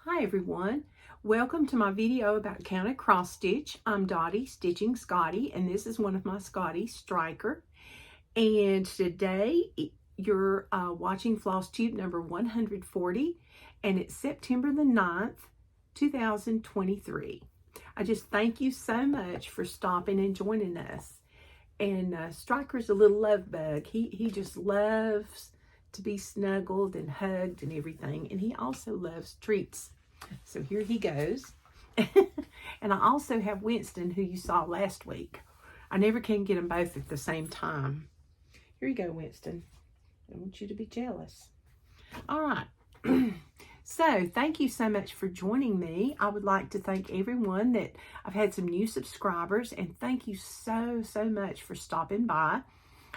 Hi everyone, welcome to my video about counted cross stitch. I'm Dottie stitching Scotty, and this is one of my Scotty Striker. And today you're watching Flosstube number 140, and it's September the 9th, 2023. I just thank you so much for stopping and joining us. And Striker's a little love bug. He just loves to be snuggled and hugged and everything, and he also loves treats. So here he goes. And I also have Winston, who you saw last week. I never can get them both at the same time. Here you go, Winston. I want you to be jealous. All right. So thank you so much for joining me. I would like to thank everyone that I've had some new subscribers, and thank you so much for stopping by.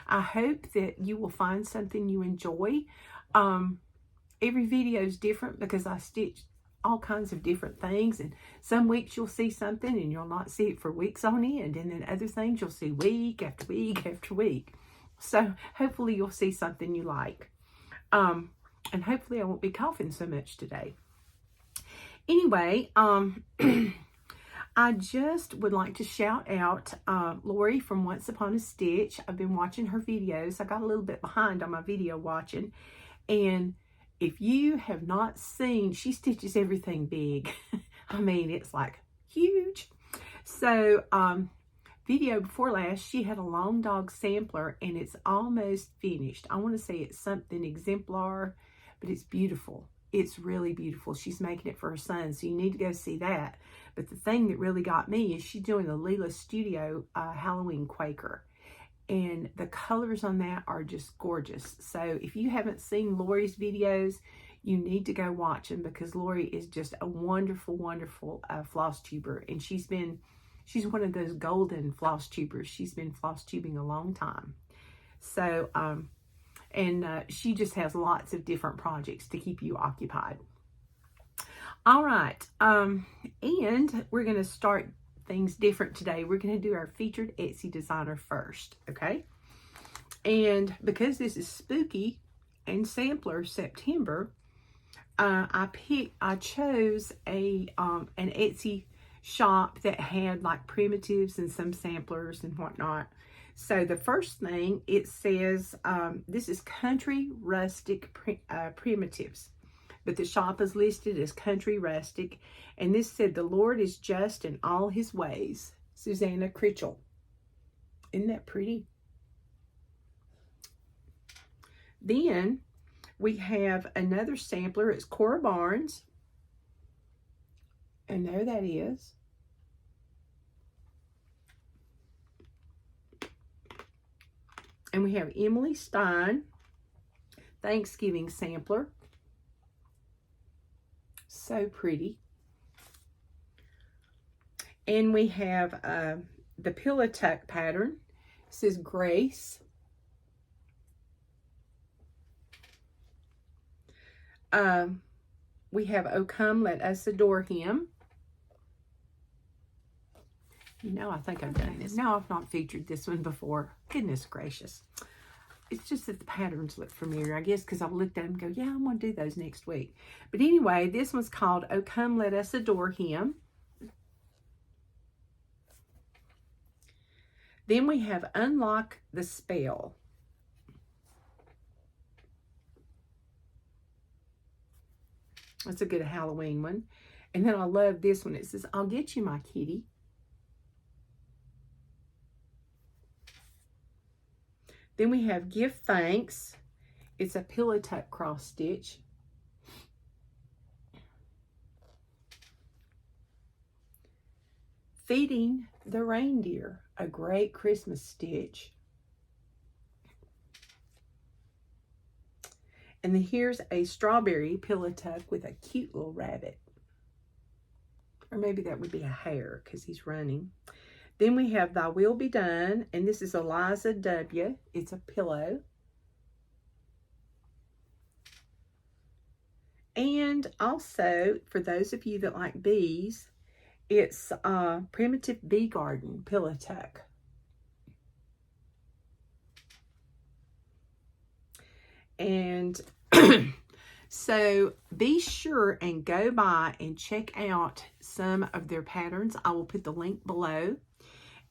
I hope that you will find something you enjoy. Every video is different because I stitch all kinds of different things, and some weeks you'll see something and you'll not see it for weeks on end, and then other things you'll see week after week after week. So hopefully you'll see something you like. And hopefully I won't be coughing so much today. Anyway, I just would like to shout out Lori from Once Upon a Stitch. I've been watching her videos. I got a little bit behind on my video watching, and if you have not seen, she stitches everything big. I mean, it's like huge. So, video before last, she had a long dog sampler, and it's almost finished. I want to say it's something exemplar, but it's beautiful. It's really beautiful. She's making it for her son, so you need to go see that. But the thing that really got me is she's doing the Leela Studio Halloween Quaker. And the colors on that are just gorgeous. So if you haven't seen Lori's videos, you need to go watch them, because Lori is just a wonderful floss tuber. And she's one of those golden floss tubers. She's been floss tubing a long time. So, she just has lots of different projects to keep you occupied. All right. And we're going to start things different today. We're going to do our featured Etsy designer first, okay? And because this is spooky and sampler September, I chose an Etsy shop that had like primitives and some samplers and whatnot. So the first thing, it says this is Country Rustic Primitives, but the shop is listed as Country Rustic, and this said, "The Lord is just in all his ways." Susanna Critchell. Isn't that pretty? Then we have another sampler. It's Cora Barnes, and there that is. And we have Emily Stein, Thanksgiving sampler. So pretty. And we have the Pillow Tuck pattern. It says Grace. We have "Oh Come, Let Us Adore Him." You know, I think I've done this. No, I've not featured this one before. Goodness gracious. It's just that the patterns look familiar, I guess, because I've looked at them and go, yeah, I'm going to do those next week. But anyway, this one's called "Oh Come, Let Us Adore Him." Then we have "Unlock the Spell." That's a good Halloween one. And then I love this one. It says, "I'll get you, my kitty." Then we have "Give Thanks." It's a Pillow Tuck cross stitch. "Feeding the Reindeer," a great Christmas stitch. And then here's a strawberry pillow tuck with a cute little rabbit. Or maybe that would be a hare because he's running. Then we have "Thy Will Be Done," and this is Eliza W. It's a pillow. And also, for those of you that like bees, it's Primitive Bee Garden Pillow Tuck. And So be sure and go by and check out some of their patterns. I will put the link below.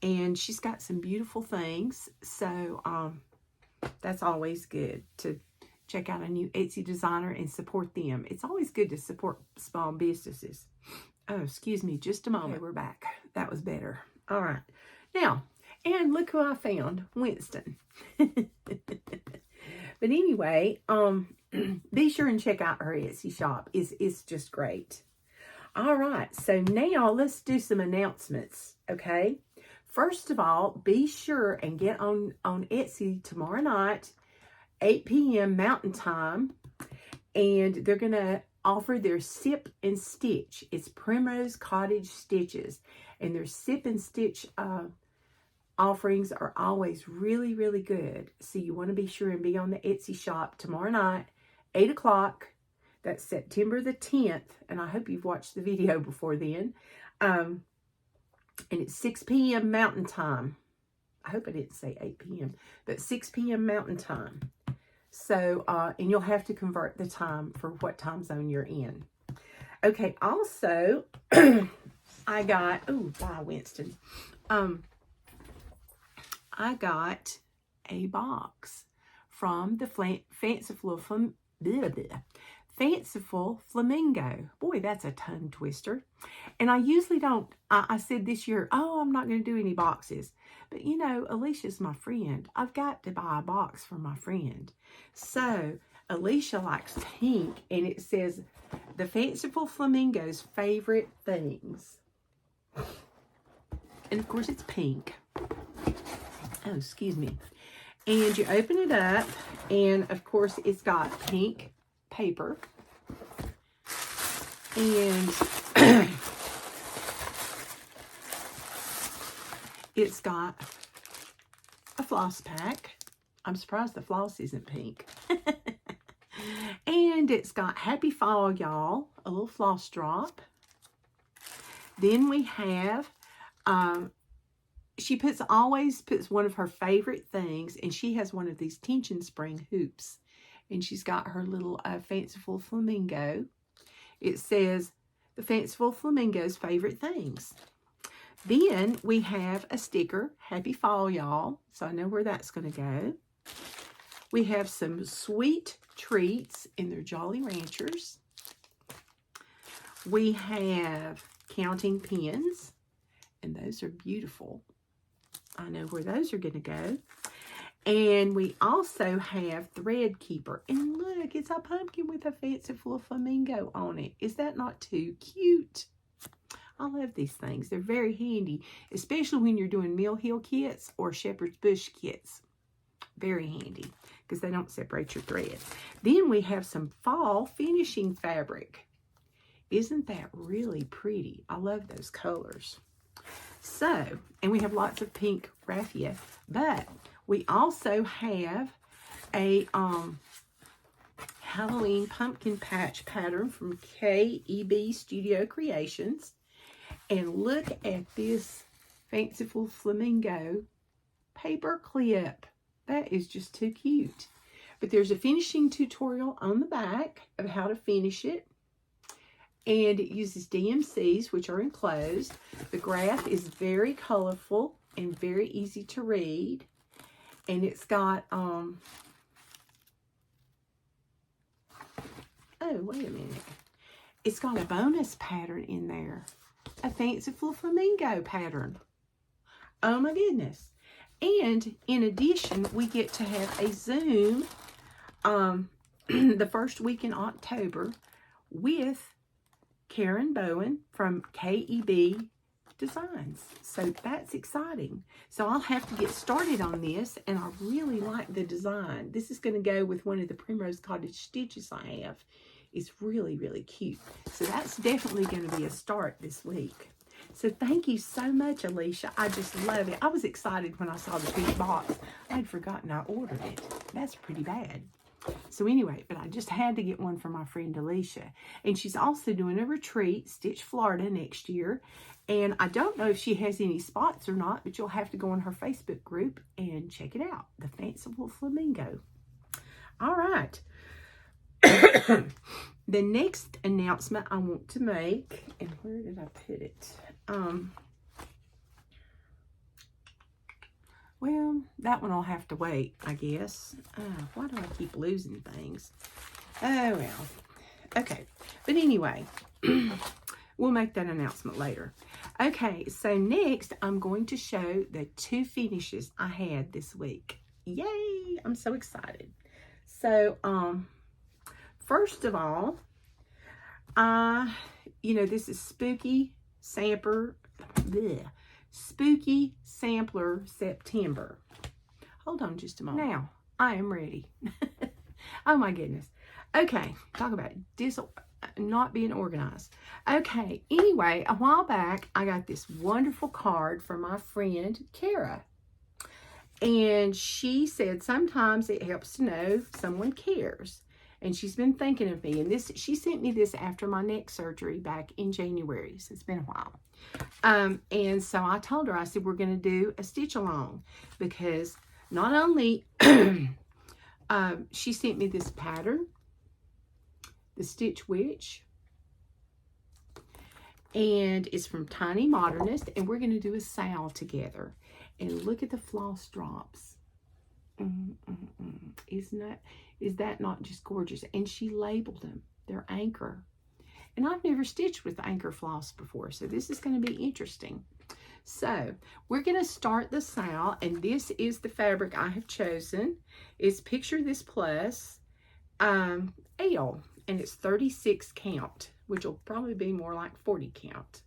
And she's got some beautiful things. So that's always good to check out a new Etsy designer and support them. It's always good to support small businesses. Oh, excuse me, just a moment. Okay, we're back. That was better. All right. Now, and look who I found, Winston. But anyway, be sure and check out her Etsy shop. It's just great. All right, so now let's do some announcements, okay? First of all, be sure and get on Etsy tomorrow night, 8 p.m. Mountain Time, and they're going to offer their Sip and Stitch. It's Primrose Cottage Stitches, and their Sip and Stitch offerings are always really, really good. So you want to be sure and be on the Etsy shop tomorrow night, 8 o'clock. That's September the 10th, and I hope you've watched the video before then. And it's 6 p.m. Mountain Time. I hope I didn't say 8 p.m., but 6 p.m. Mountain Time. So, and you'll have to convert the time for what time zone you're in. Okay, also, I got, oh, bye, Winston. I got a box from the Fanciful Flamingo. Boy, that's a tongue twister. And I usually don't, I said this year, oh, I'm not going to do any boxes. But you know, Alicia's my friend. I've got to buy a box for my friend. So, Alicia likes pink, and it says, the Fanciful Flamingo's favorite things. And of course, it's pink. Oh, excuse me. And you open it up, and of course, it's got pink paper. And it's got a floss pack. I'm surprised the floss isn't pink. And it's got Happy Fall, y'all, a little floss drop. Then we have, she always puts one of her favorite things, and she has one of these tension spring hoops. And she's got her little Fanciful Flamingo. It says, the Fanciful Flamingo's favorite things. Then we have a sticker, Happy Fall, y'all. So I know where that's going to go. We have some sweet treats in their Jolly Ranchers. We have counting pins, and those are beautiful. I know where those are going to go. And we also have Thread Keeper. And look, it's a pumpkin with a Fanciful Flamingo on it. Is that not too cute? I love these things. They're very handy, especially when you're doing Mill Hill kits or Shepherd's Bush kits. Very handy because they don't separate your thread. Then we have some fall finishing fabric. Isn't that really pretty? I love those colors. So, and we have lots of pink raffia, but we also have a Halloween pumpkin patch pattern from KEB Studio Creations. And look at this Fanciful Flamingo paper clip. That is just too cute. But there's a finishing tutorial on the back of how to finish it. And it uses DMCs, which are enclosed. The graph is very colorful and very easy to read. And it's got, oh, wait a minute. It's got a bonus pattern in there. A Fanciful Flamingo pattern. Oh my goodness. And in addition, we get to have a Zoom the first week in October with Karen Bowen from KEB Designs. So that's exciting. So I'll have to get started on this, and I really like the design. This is going to go with one of the Primrose Cottage stitches I have. It's really, really cute. So that's definitely going to be a start this week. So thank you so much, Alicia. I just love it. I was excited when I saw the pink box. I'd forgotten I ordered it. That's pretty bad. So anyway, but I just had to get one for my friend Alicia. And she's also doing a retreat, Stitch Florida, next year. And I don't know if she has any spots or not, but you'll have to go on her Facebook group and check it out. The Fanciful Flamingo. All right. the next announcement I want to make, and where did I put it? Well, that one will have to wait, I guess. Why do I keep losing things? Oh, well. Okay. But anyway, we'll make that announcement later. Okay, so next, I'm going to show the 2 finishes I had this week. Yay! I'm so excited. So, first of all, you know, this is Spooky Sampler September. Hold on just a moment. Now, I am ready. Oh my goodness. Okay, talk about not being organized. Okay, anyway, a while back, I got this wonderful card from my friend, Kara. And she said sometimes it helps to know someone cares. And she's been thinking of me. And she sent me this after my neck surgery back in January. So it's been a while. And so I told her, I said, we're going to do a stitch along. Because not only she sent me this pattern, the Stitch Witch. And it's from Tiny Modernist. And we're going to do a sale together. And look at the floss drops. Is that not just gorgeous? And she labeled them. They're anchor. And I've never stitched with anchor floss before, so this is going to be interesting. So we're going to start the sale, and this is the fabric I have chosen. It's Picture This Plus L, and it's 36 count, which will probably be more like 40 count,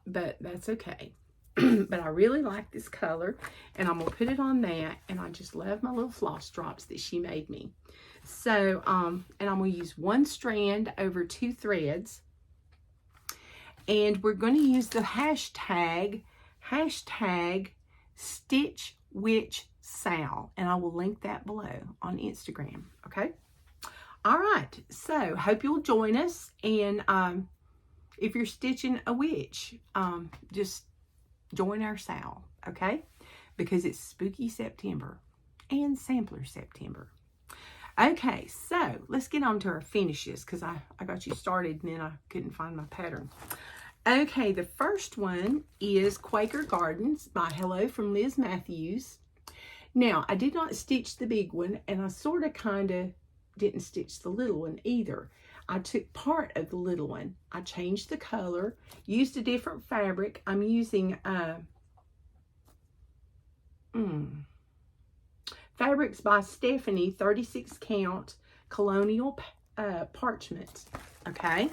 but that's okay. But I really like this color, and I'm going to put it on that, and I just love my little floss drops that she made me. So, and I'm going to use 1 strand over 2 threads, and we're going to use the hashtag Stitch Witch Sal, and I will link that below on Instagram, okay? All right, so hope you'll join us, and if you're stitching a witch, just join our sale, okay? Because it's Spooky September and Sampler September. Okay, so let's get on to our finishes, because I got you started and then I couldn't find my pattern. Okay, the first one is Quaker Gardens by Hello from Liz Matthews. Now, I did not stitch the big one, and I sort of kind of didn't stitch the little one either. I took part of the little one. I changed the color, used a different fabric. I'm using Fabrics by Stephanie, 36 count colonial parchment, okay?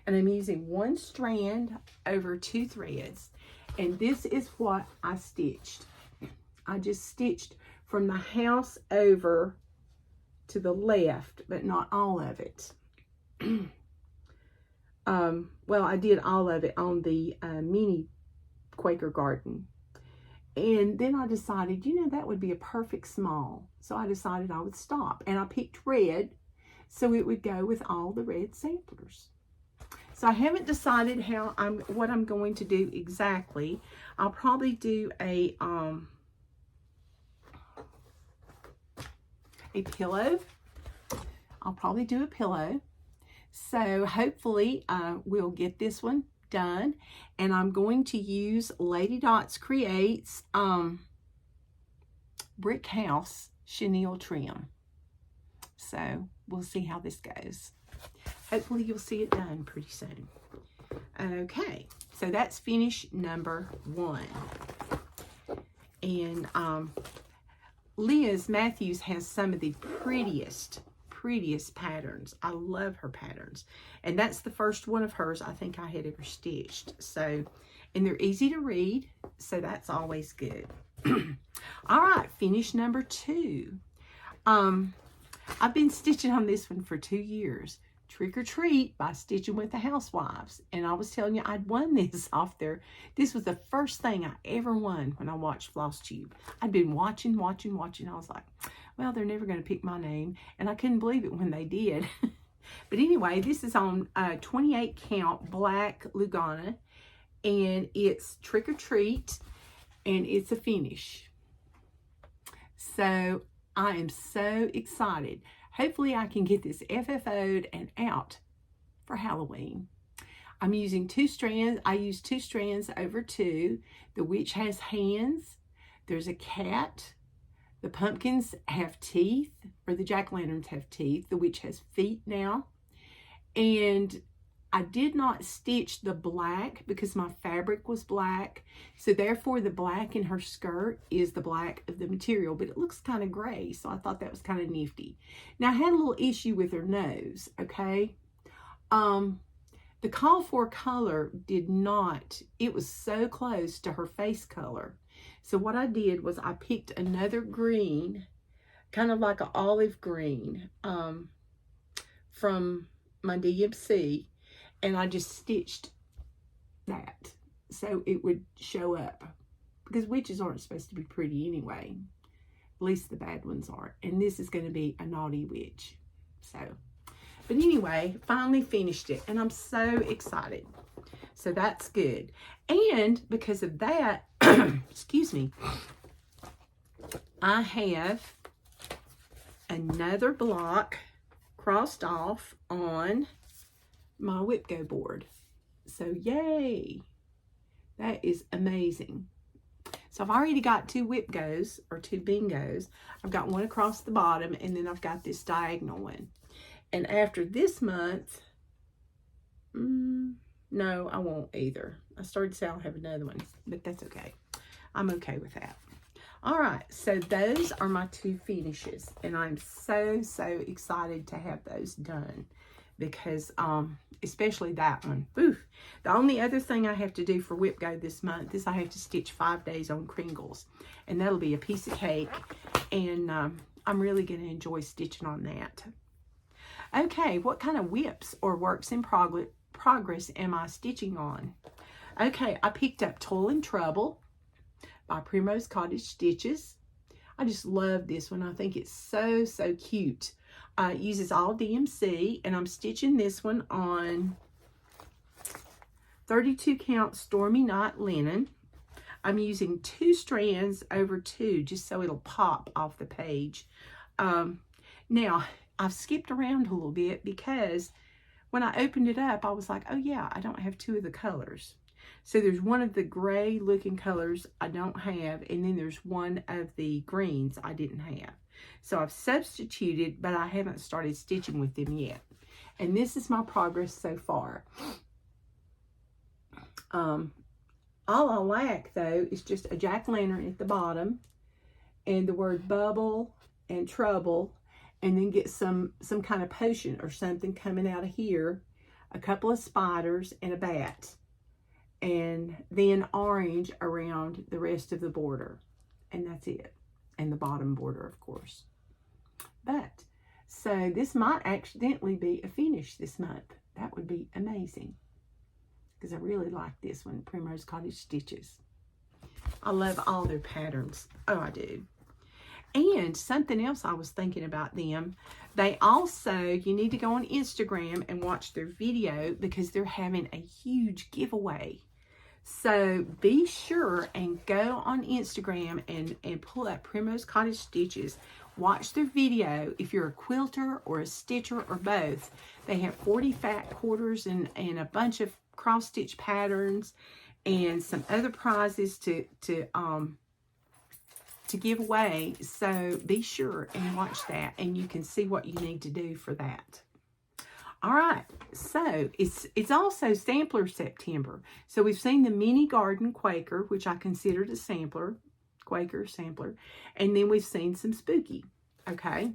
And I'm using 1 strand over 2 threads. And this is what I stitched. I just stitched from the house over to the left, but not all of it. Well, I did all of it on the mini Quaker Garden. And then I decided, you know, that would be a perfect small. So I decided I would stop. And I picked red, so it would go with all the red samplers. So I haven't decided what I'm going to do exactly. I'll probably do a pillow. I'll probably do a pillow. So hopefully we'll get this one done. And I'm going to use Lady Dots Creates Brick House chenille trim. So we'll see how this goes. Hopefully you'll see it done pretty soon. Okay, so that's finish number 1. And Liz Matthews has some of the prettiest patterns. I love her patterns. And that's the first one of hers I think I had ever stitched. So, and they're easy to read, so that's always good. All right, finish number 2. I've been stitching on this one for 2 years. Trick or Treat by Stitching with the Housewives. And I was telling you I'd won this off there. This was the first thing I ever won when I watched Flosstube. I'd been watching. I was like, well, they're never going to pick my name. And I couldn't believe it when they did. But anyway, this is on 28 count black Lugana. And it's Trick or Treat. And it's a finish. So I am so excited. Hopefully I can get this FFO'd and out for Halloween. I'm using 2 strands. I use 2 strands over 2. The witch has hands. There's a cat. The pumpkins have teeth, or the jack-o'-lanterns have teeth. The witch has feet now. And I did not stitch the black because my fabric was black. So therefore the black in her skirt is the black of the material, but it looks kind of gray. So I thought that was kind of nifty. Now I had a little issue with her nose, okay? The call for color did not, it was so close to her face color. So what I did was I picked another green, kind of like an olive green, from my DMC, and I just stitched that so it would show up, because witches aren't supposed to be pretty anyway. At least the bad ones aren't. And this is going to be a naughty witch. So, but anyway, finally finished it, and I'm so excited. So that's good. And because of that, excuse me, I have another block crossed off on my whip go board. So yay, that is amazing. So I've already got 2 whip goes, or 2 bingos. I've got one across the bottom, and then I've got this diagonal one. And after this month, no, I won't either. I started to say I'll have another one, but that's okay. I'm okay with that. All right, so those are my 2 finishes, and I'm so excited to have those done, because especially that one. Oof. The only other thing I have to do for whip go this month is I have to stitch 5 days on Kringles, and that'll be a piece of cake, and I'm really going to enjoy stitching on that. Okay, what kind of whips or works in progress am I stitching on? Okay, I picked up Toil and Trouble by Primrose Cottage Stitches. I just love this one. I think it's so cute. It uses all DMC, and I'm stitching this one on 32 count Stormy Night linen. I'm using 2 strands over 2 just so it'll pop off the page. Now, I've skipped around a little bit because when I opened it up, I was like, oh yeah, I don't have 2 of the colors. So there's one of the gray looking colors I don't have, and then there's one of the greens I didn't have. So I've substituted, but I haven't started stitching with them yet. And this is my progress so far. All I lack though is just a jack-o'-lantern at the bottom, and the word bubble and trouble, and then get some kind of potion or something coming out of here, a couple of spiders and a bat, and then orange around the rest of the border, and that's it, and the bottom border, of course. But so this might accidentally be a finish this month. That would be amazing, because I really like this one, Primrose Cottage Stitches. I love all their patterns. Oh, I do. And something else I was thinking about them, they also, you need to go on Instagram and watch their video, because they're having a huge giveaway. So be sure and go on Instagram and pull up Primrose Cottage Stitches. Watch their video. If you're a quilter or a stitcher or both, they have 40 fat quarters and a bunch of cross stitch patterns and some other prizes to give away. So be sure and watch that, and you can see what you need to do for that. All right, so it's also Sampler September. So we've seen the Mini Garden Quaker, which I considered a sampler, Quaker sampler, and then we've seen some Spooky. Okay,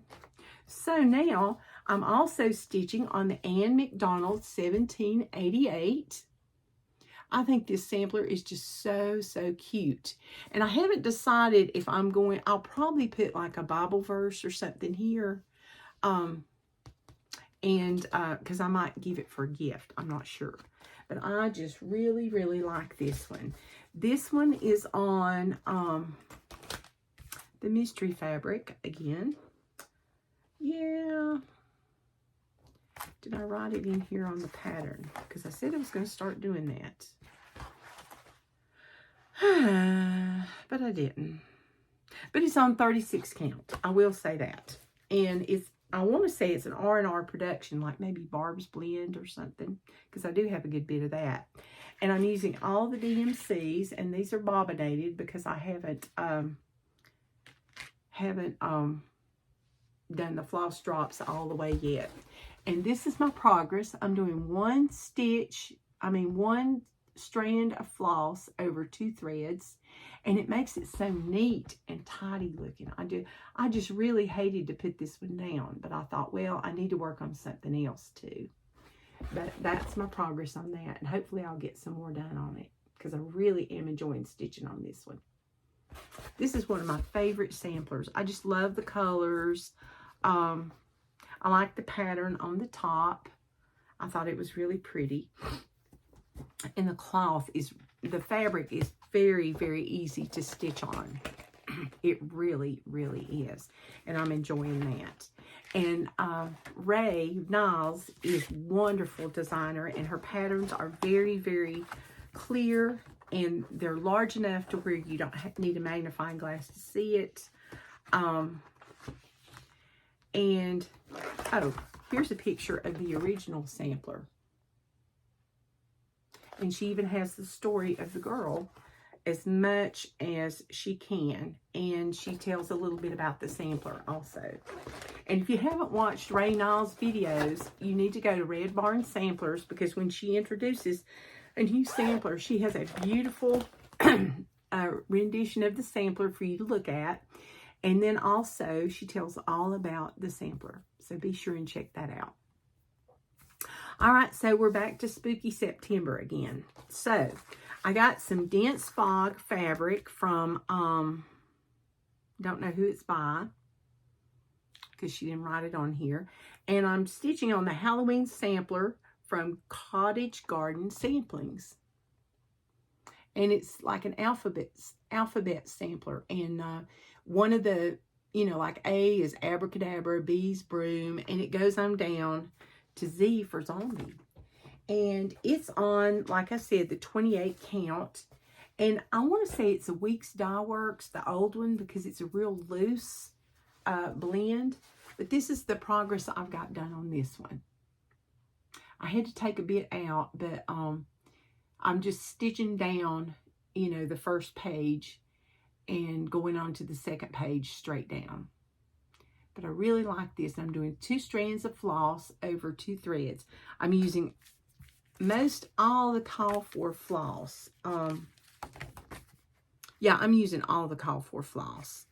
so now I'm also stitching on the McDonald 1788. I think this sampler is just so cute. And I haven't decided if I'm going, I'll probably put like a Bible verse or something here. Because I might give it for a gift. I'm not sure. But I just really like this one. This one is on the mystery fabric again. Yeah. Did I write it in here on the pattern? Because I said I was going to start doing that. But I didn't. But it's on 36 count. I will say that. And I want to say it's an R&R production, like maybe Barb's Blend or something, because I do have a good bit of that. And I'm using all the DMCs, and these are bobbinated because I haven't done the floss drops all the way yet. And this is my progress. I'm doing one strand of floss over 2 threads, and it makes it so neat and tidy looking. I just really hated to put this one down, but I thought, well, I need to work on something else too. But that's my progress on that, and hopefully I'll get some more done on it because I really am enjoying stitching on this one. This is one of my favorite samplers. I just love the colors. I like the pattern on the top. I thought it was really pretty. And the fabric is very, very easy to stitch on. It really, really is. And I'm enjoying that. And Ray Niles is a wonderful designer, and her patterns are very, very clear, and they're large enough to where you don't need a magnifying glass to see it. And, oh, here's a picture of the original sampler. And she even has the story of the girl as much as she can. And she tells a little bit about the sampler also. And if you haven't watched Ray Niles' videos, you need to go to Red Barn Samplers, because when she introduces a new sampler, she has a beautiful rendition of the sampler for you to look at. And then also she tells all about the sampler. So be sure and check that out. All right, so we're back to Spooky September again. So I got some dense fog fabric from, don't know who it's by, because she didn't write it on here. And I'm stitching on the Halloween sampler from Cottage Garden Samplings. And it's like an alphabet sampler. And one of the, like A is abracadabra, B is broom, and it goes on down to Z for zombie. And it's on, like I said, the 28 count. And I want to say it's a Weeks Dye Works, the old one, because it's a real loose blend. But this is the progress I've got done on this one. I had to take a bit out, but I'm just stitching down, the first page and going on to the second page straight down. But I really like this. I'm doing 2 strands of floss over 2 threads. I'm using most all the call for floss. Yeah, I'm using all the call for floss.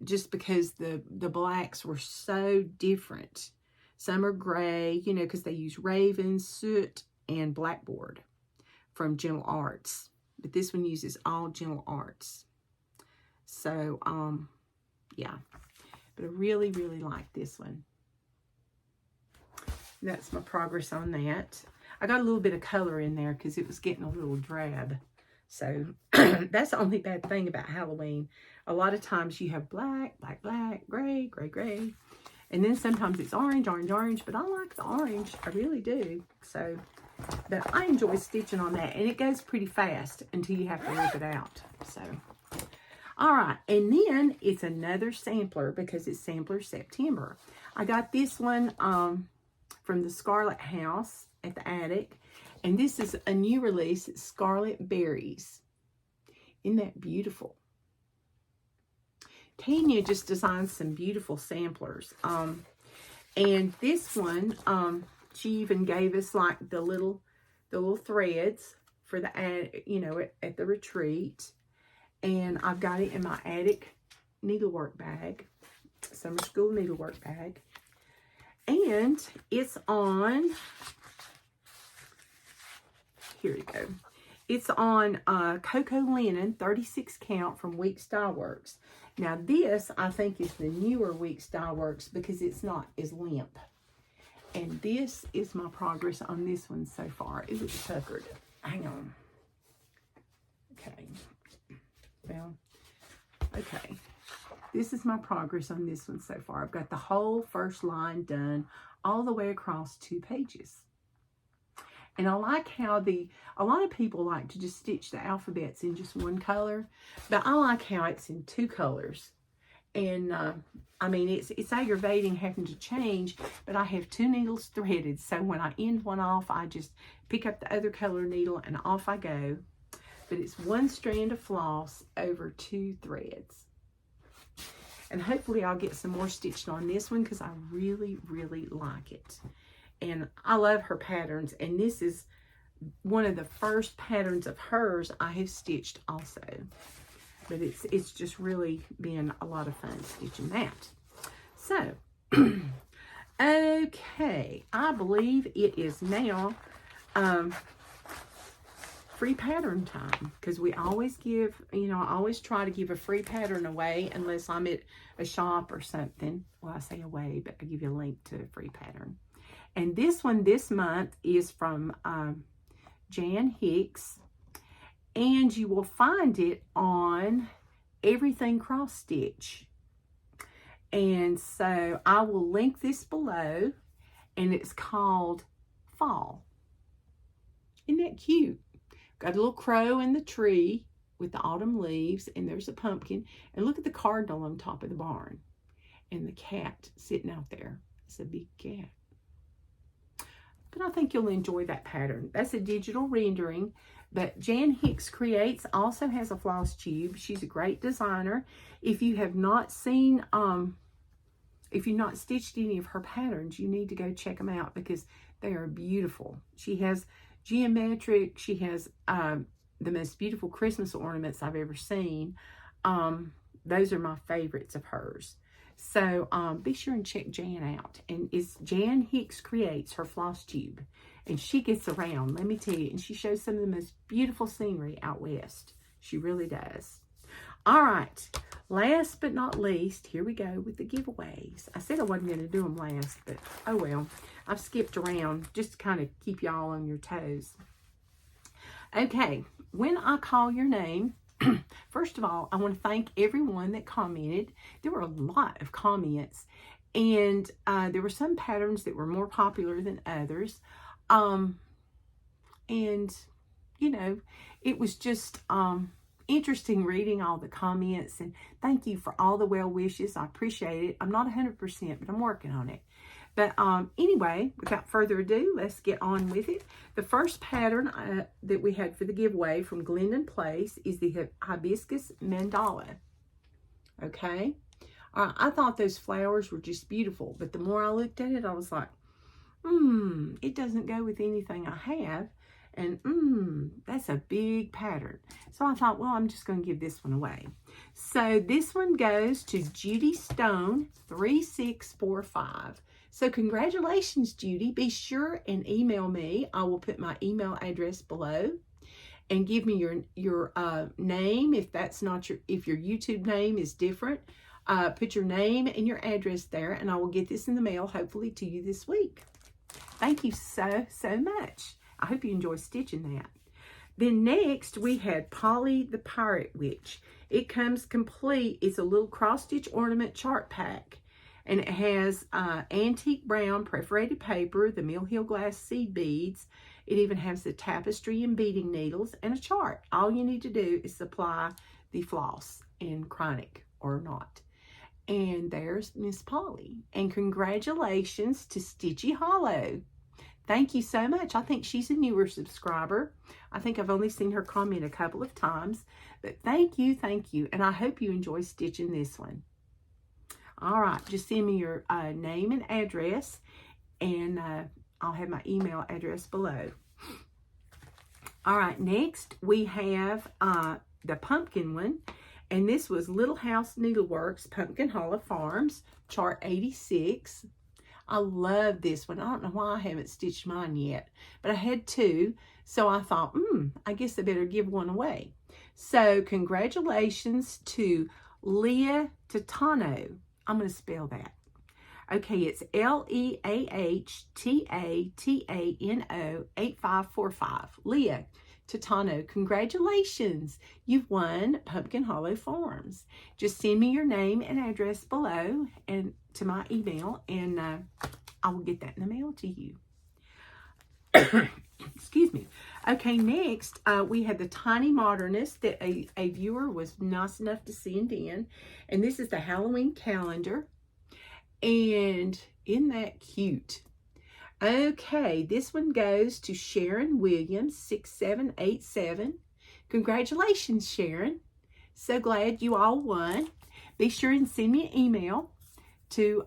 Just because the blacks were so different. Some are gray, because they use Raven, Soot, and Blackboard from Gentle Arts. But this one uses all Gentle Arts. So, yeah. But I really, really like this one. That's my progress on that. I got a little bit of color in there because it was getting a little drab. So that's the only bad thing about Halloween. A lot of times you have black, black, black, gray, gray, gray. And then sometimes it's orange, orange, orange. But I like the orange. I really do. So, but I enjoy stitching on that. And it goes pretty fast until you have to rip it out. So, all right. And then it's another sampler because it's Sampler September. I got this one from the Scarlet House at the attic. And this is a new release. It's Scarlet Berries. Isn't that beautiful? Tanya just designed some beautiful samplers. And this one, she even gave us like the little threads for the at the retreat. And I've got it in my attic needlework bag, summer school needlework bag. And it's on, here we go. It's on Cocoa Linen, 36 count from Weeks Dye Works. Now this, I think, is the newer Weeks Dye Works because it's not as limp. And this is my progress on this one so far. It looks puckered. Hang on. Okay. Well, okay. This is my progress on this one so far. I've got the whole first line done all the way across 2 pages. And I like how a lot of people like to just stitch the alphabets in just one color, but I like how it's in 2 colors. And I mean, it's aggravating having to change, but I have 2 needles threaded. So when I end one off, I just pick up the other color needle and off I go. But it's 1 strand of floss over 2 threads. And hopefully I'll get some more stitched on this one because I really, really like it. And I love her patterns. And this is one of the first patterns of hers I have stitched also. But it's just really been a lot of fun stitching that. So, okay, I believe it is now free pattern time, because we always give, you know, I always try to give a free pattern away unless I'm at a shop or something. Well, I say away, but I give you a link to a free pattern. And this one this month is from Jan Hicks, and you will find it on Everything Cross Stitch. And so I will link this below, and it's called Fall. Isn't that cute? Got a little crow in the tree with the autumn leaves, and there's a pumpkin. And look at the cardinal on top of the barn. And the cat sitting out there. It's a big cat. But I think you'll enjoy that pattern. That's a digital rendering. But Jan Hicks Creates also has a floss tube. She's a great designer. If you have not seen, if you've not stitched any of her patterns, you need to go check them out because they are beautiful. She has geometric. She has the most beautiful Christmas ornaments I've ever seen. Those are my favorites of hers. So be sure and check Jan out. And it's Jan Hicks Creates, her floss tube. And she gets around, let me tell you. And she shows some of the most beautiful scenery out west. She really does. All right. Last but not least, here we go with the giveaways. I said I wasn't going to do them last, but oh well. I've skipped around just to kind of keep y'all on your toes. Okay, when I call your name, first of all, I want to thank everyone that commented. There were a lot of comments, and there were some patterns that were more popular than others. And, you know, it was just interesting reading all the comments, and thank you for all the well wishes. I appreciate it. I'm not 100%, but I'm working on it. But anyway, without further ado, let's get on with it. The first pattern that we had for the giveaway from Glendon Place is the Hibiscus Mandala. Okay? I thought those flowers were just beautiful, but the more I looked at it, I was like, it doesn't go with anything I have. And that's a big pattern. So I thought, well, I'm just going to give this one away. So this one goes to Judy Stone 3645. So congratulations, Judy. Be sure and email me. I will put my email address below, and give me your name if that's not if your YouTube name is different. Put your name and your address there, and I will get this in the mail hopefully to you this week. Thank you so much. I hope you enjoy stitching that. Then next we had Polly the Pirate Witch. It comes complete. It's a little cross-stitch ornament chart pack. And it has antique brown perforated paper, the Mill Hill glass seed beads. It even has the tapestry and beading needles and a chart. All you need to do is supply the floss and chronic or not. And there's Miss Polly. And congratulations to Stitchy Hollow. Thank you so much. I think she's a newer subscriber. I think I've only seen her comment a couple of times. But thank you. And I hope you enjoy stitching this one. All right. Just send me your name and address. And I'll have my email address below. All right. Next, we have the pumpkin one. And this was Little House Needleworks, Pumpkin Hollow Farms, chart 86. I love this one. I don't know why I haven't stitched mine yet, but I had 2. So I thought, I guess I better give one away. So congratulations to Leah Titano. I'm going to spell that. Okay, it's LEAHTATANO 8545. Leah Titano, congratulations. You've won Pumpkin Hollow Farms. Just send me your name and address below and to my email, and I will get that in the mail to you. Excuse me. Okay, next, we had the Tiny Modernist that a viewer was nice enough to send in. And this is the Halloween calendar. And isn't that cute? Okay, this one goes to Sharon Williams, 6787. Congratulations, Sharon. So glad you all won. Be sure and send me an email to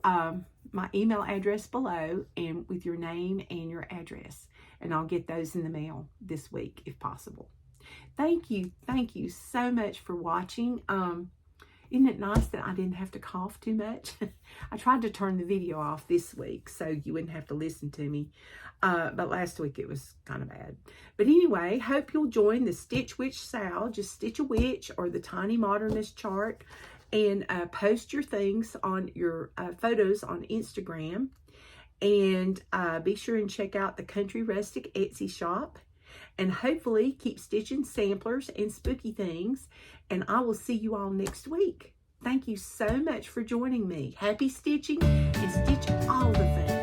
my email address below and with your name and your address. And I'll get those in the mail this week if possible. Thank you so much for watching. Isn't it nice that I didn't have to cough too much? I tried to turn the video off this week so you wouldn't have to listen to me. But last week it was kind of bad. But anyway, hope you'll join the Stitch Witch Sal. Just Stitch a Witch or the Tiny Modernist chart. And post your things on your photos on Instagram. And be sure and check out the Country Rustic Etsy shop. And hopefully keep stitching samplers and spooky things. And I will see you all next week. Thank you so much for joining me. Happy stitching and stitch all the things.